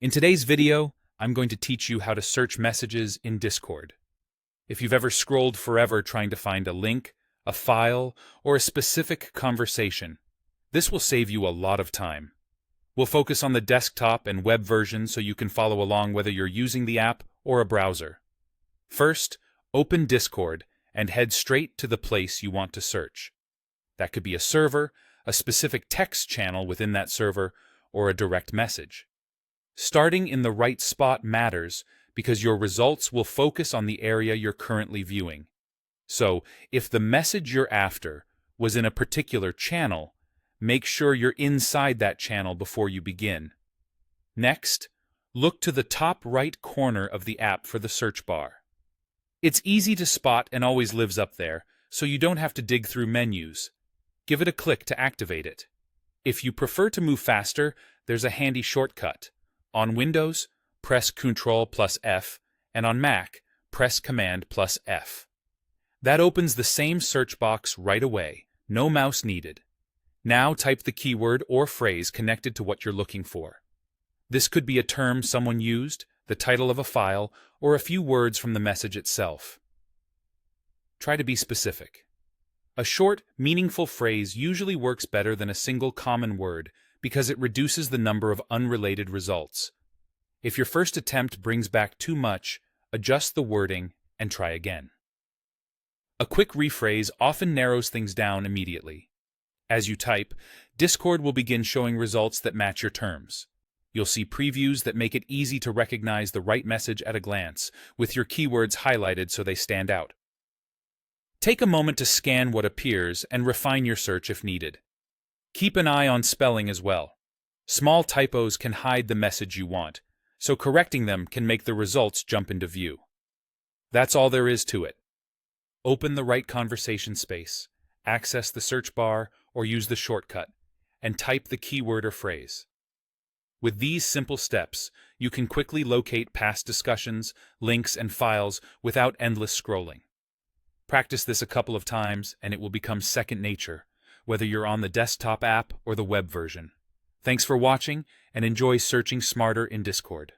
In today's video, I'm going to teach you how to search messages in Discord. If you've ever scrolled forever trying to find a link, a file, or a specific conversation, this will save you a lot of time. We'll focus on the desktop and web version so you can follow along whether you're using the app or a browser. First, open Discord and head straight to the place you want to search. That could be a server, a specific text channel within that server, or a direct message. Starting in the right spot matters because your results will focus on the area you're currently viewing. So, if the message you're after was in a particular channel, make sure you're inside that channel before you begin. Next, look to the top right corner of the app for the search bar. It's easy to spot and always lives up there, so you don't have to dig through menus. Give it a click to activate it. If you prefer to move faster, there's a handy shortcut. On Windows, press Ctrl+F, and on Mac, press Command+F. That opens the same search box right away, no mouse needed. Now type the keyword or phrase connected to what you're looking for. This could be a term someone used, the title of a file, or a few words from the message itself. Try to be specific. A short, meaningful phrase usually works better than a single common word because it reduces the number of unrelated results. If your first attempt brings back too much, adjust the wording and try again. A quick rephrase often narrows things down immediately. As you type, Discord will begin showing results that match your terms. You'll see previews that make it easy to recognize the right message at a glance, with your keywords highlighted so they stand out. Take a moment to scan what appears and refine your search if needed. Keep an eye on spelling as well. Small typos can hide the message you want, so correcting them can make the results jump into view. That's all there is to it. Open the right conversation space, access the search bar, or use the shortcut, and type the keyword or phrase. With these simple steps, you can quickly locate past discussions, links, and files without endless scrolling. Practice this a couple of times, and it will become second nature, whether you're on the desktop app or the web version. Thanks for watching, and enjoy searching smarter in Discord.